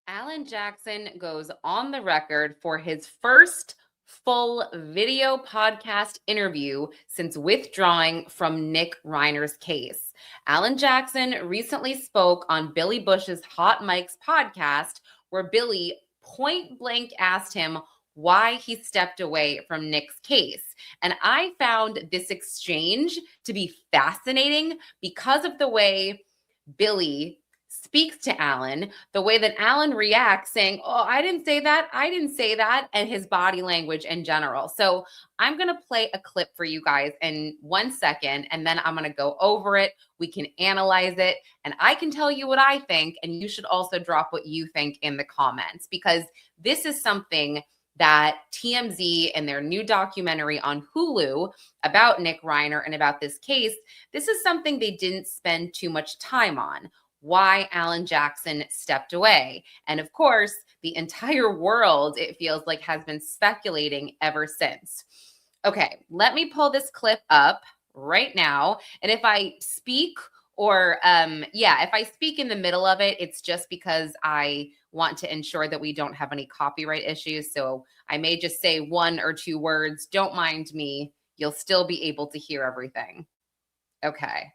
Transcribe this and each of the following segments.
Alan Jackson goes on the record for his first full video podcast interview since withdrawing from Nick Reiner's case. Alan Jackson recently spoke on Billy Bush's Hot Mics podcast, where Billy point blank asked him why he stepped away from Nick's case. And I found this exchange to be fascinating because of the way Billy speaks to Alan, the way that Alan reacts, saying, "Oh, I didn't say that. I didn't say that," and his body language in general. So I'm going to play a clip for you guys in 1 second, and then I'm going to go over it. We can analyze it, and I can tell you what I think, and you should also drop what you think in the comments, because this is something that TMZ and their new documentary on Hulu about Nick Reiner and about this case, this is something they didn't spend too much time on. Why Alan Jackson stepped away. And of course, the entire world, it feels like, has been speculating ever since. Okay, let me pull this clip up right now. And if I speak or if I speak in the middle of it, it's just because I want to ensure that we don't have any copyright issues. So I may just say 1 or 2 words. Don't mind me. You'll still be able to hear everything. Okay.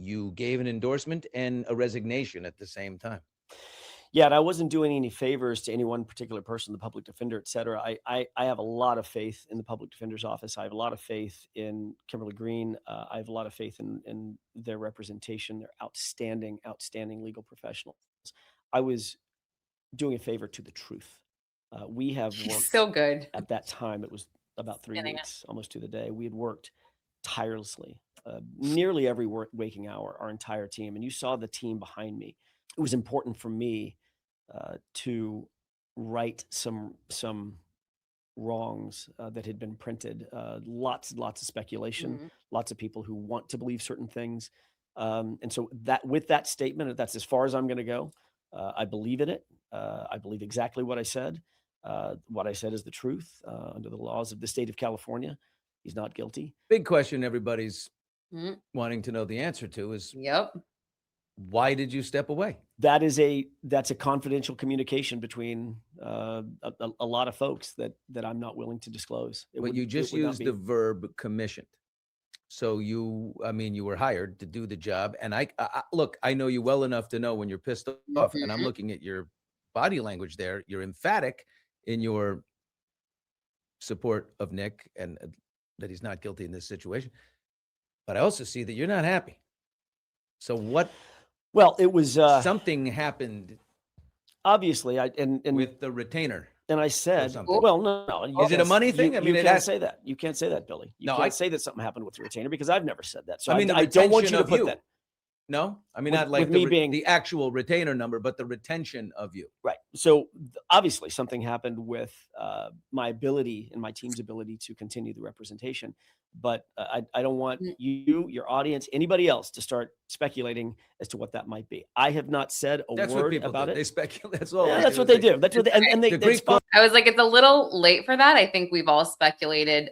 You gave an endorsement and a resignation at the same time. Yeah, and I wasn't doing any favors to any one particular person, the public defender, et cetera. I have a lot of faith in the public defender's office. I have a lot of faith in Kimberly Green. I have a lot of faith in their representation. They're outstanding legal professionals. I was doing a favor to the truth. We have worked so good. At that time, it was about 3 weeks, almost to the day. We had worked tirelessly, nearly every waking hour, our entire team. And you saw the team behind me. It was important for me to right some wrongs that had been printed. Lots of speculation, lots of people who want to believe certain things. And so that with that statement, that's as far as I'm going to go. I believe in it. I believe exactly what I said. What I said is the truth under the laws of the state of California. He's not guilty. Big question everybody's wanting to know the answer to is, why did you step away? That's a confidential communication between a lot of folks that I'm not willing to disclose. But you just used the verb commissioned. So you were hired to do the job. And I look, I know you well enough to know when you're pissed off, and I'm looking at your body language there. You're emphatic in your support of Nick and that he's not guilty in this situation. But I also see that you're not happy. So what? Well, it was something happened. Obviously, with the retainer. And I said, well, no. Is it a money thing? You can't say that. You can't say that, Billy. You can't say that something happened with the retainer, because I've never said that. So I don't want you to put that. No, not like the actual retainer number, but the retention of you. Right. So obviously something happened with my ability and my team's ability to continue the representation. But I don't want you, your audience, anybody else to start speculating as to what that might be. I have not said a word about it. They speculate. That's all. Yeah, that's what they do. That's what they, and they I was like, it's a little late for that. I think we've all speculated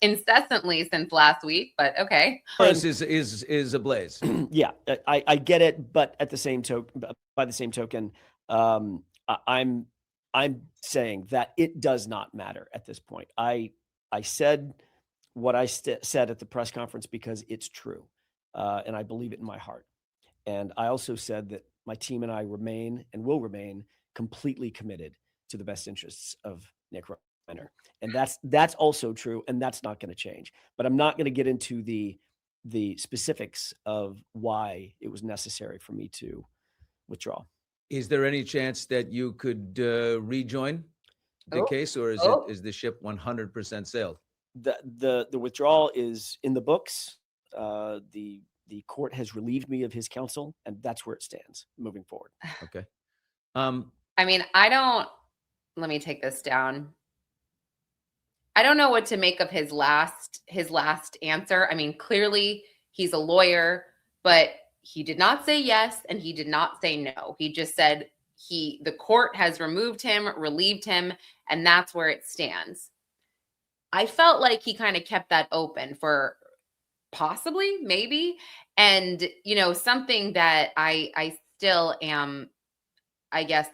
incessantly since last week, but okay. This is ablaze. Yeah, I get it, but at the same by the same token, I'm saying that it does not matter at this point. I said what I said at the press conference because it's true, and I believe it in my heart. And I also said that my team and I remain and will remain completely committed to the best interests of Nick Reiner, and that's also true, and that's not going to change. But I'm not going to get into the specifics of why it was necessary for me to withdraw. Is there any chance that you could rejoin the case, or is the ship 100% sailed? The withdrawal is in the books. The court has relieved me of his counsel, and that's where it stands moving forward. Okay. Let me take this down. I don't know what to make of his last answer. Clearly he's a lawyer, but he did not say yes and he did not say no. He just said the court has removed him, relieved him, and that's where it stands. I felt like he kind of kept that open for possibly, maybe. And, something that I still am, I guess,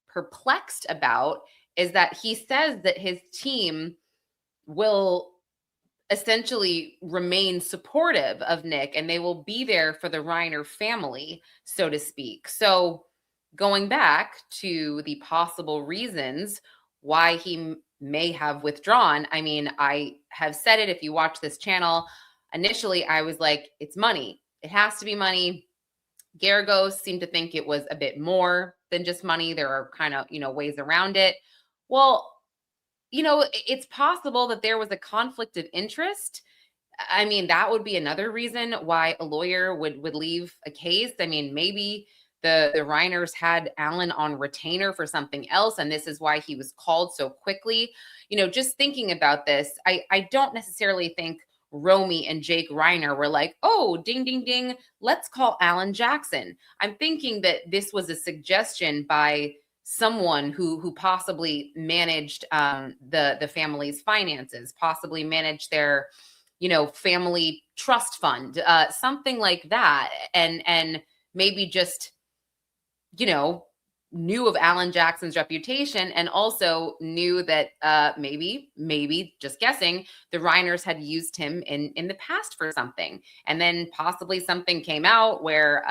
perplexed about is that he says that his team will essentially remain supportive of Nick and they will be there for the Reiner family, so to speak. So going back to the possible reasons why he may have withdrawn, I mean, I have said it, if you watch this channel, initially I was like, it's money. It has to be money. Garagos seemed to think it was a bit more than just money. There are kind of, ways around it. Well, it's possible that there was a conflict of interest. I mean, that would be another reason why a lawyer would leave a case. I mean, maybe the Reiners had Alan on retainer for something else, and this is why he was called so quickly. Just thinking about this, I don't necessarily think Romy and Jake Reiner were like, oh, ding, ding, ding, let's call Alan Jackson. I'm thinking that this was a suggestion by someone who possibly managed the family's finances, possibly managed their family trust fund, something like that, and maybe just knew of Alan Jackson's reputation and also knew that maybe just guessing, the Reiners had used him in the past for something, and then possibly something came out where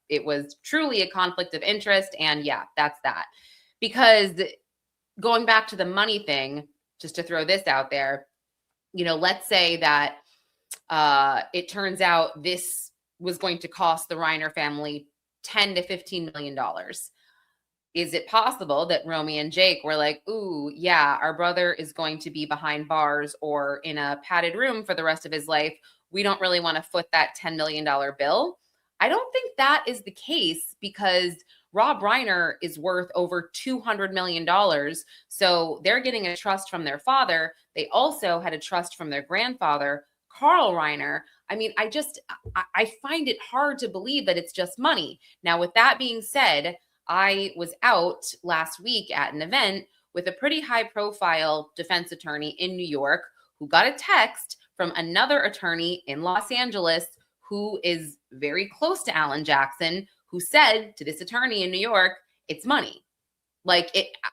it was truly a conflict of interest. And yeah, that's that. Because going back to the money thing, just to throw this out there, let's say that it turns out this was going to cost the Reiner family $10 to $15 million. Is it possible that Romy and Jake were like, ooh, yeah, our brother is going to be behind bars or in a padded room for the rest of his life. We don't really want to foot that $10 million bill. I don't think that is the case, because Rob Reiner is worth over $200 million. So they're getting a trust from their father. They also had a trust from their grandfather, Carl Reiner. I mean, I find it hard to believe that it's just money. Now, with that being said, I was out last week at an event with a pretty high profile defense attorney in New York who got a text from another attorney in Los Angeles who is very close to Alan Jackson, who said to this attorney in New York, it's money. And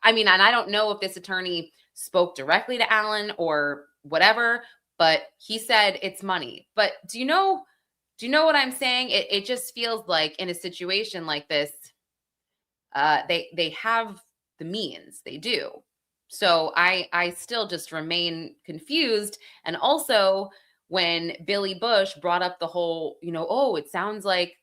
I don't know if this attorney spoke directly to Alan or whatever, but he said it's money. But do you know what I'm saying? It just feels like in a situation like this, they have the means, they do. So I still just remain confused. And also when Billy Bush brought up the whole, oh, it sounds like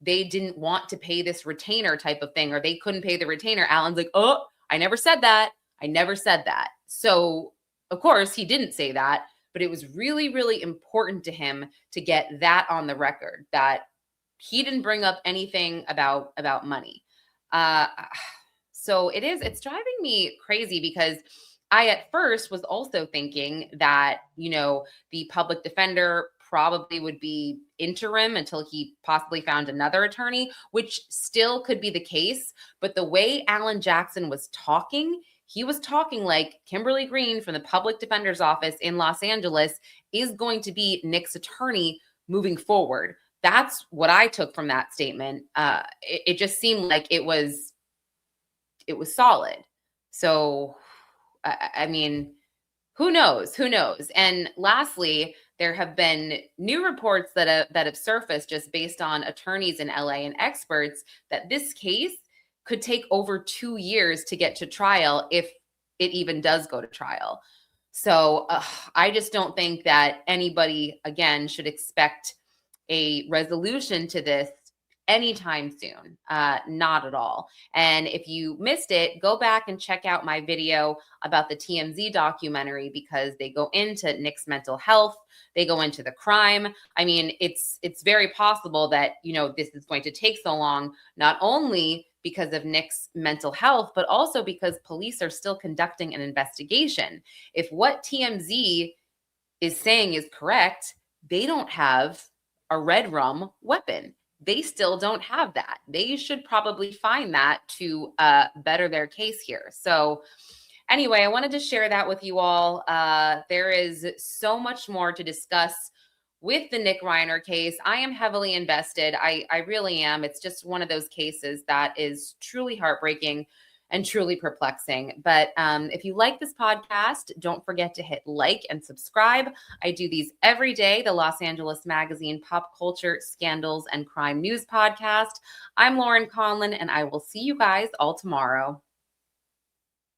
they didn't want to pay this retainer type of thing, or they couldn't pay the retainer. Alan's like, oh, I never said that. I never said that. So of course he didn't say that, but it was really, really important to him to get that on the record, that he didn't bring up anything about money. So it's driving me crazy, because I at first was also thinking that, the public defender probably would be interim until he possibly found another attorney, which still could be the case. But the way Alan Jackson was talking, he was talking like Kimberly Green from the public defender's office in Los Angeles is going to be Nick's attorney moving forward. That's what I took from that statement. It just seemed like it was solid. So, I mean, who knows? And lastly, there have been new reports that have surfaced just based on attorneys in LA and experts that this case could take over 2 years to get to trial, if it even does go to trial. So I just don't think that anybody, again, should expect a resolution to this anytime soon. Not at all. And if you missed it, go back and check out my video about the TMZ documentary, because they go into Nick's mental health. They go into the crime. I mean, it's very possible that, this is going to take so long, not only because of Nick's mental health, but also because police are still conducting an investigation. If what TMZ is saying is correct, they don't have a red rum weapon. They still don't have that. They should probably find that to better their case here. So anyway, I wanted to share that with you all. There is so much more to discuss with the Nick Reiner case. I am heavily invested. I really am. It's just one of those cases that is truly heartbreaking and truly perplexing. But if you like this podcast, don't forget to hit like and subscribe. I do these every day, the Los Angeles Magazine Pop Culture, Scandals, and Crime News podcast. I'm Lauren Conlin, and I will see you guys all tomorrow.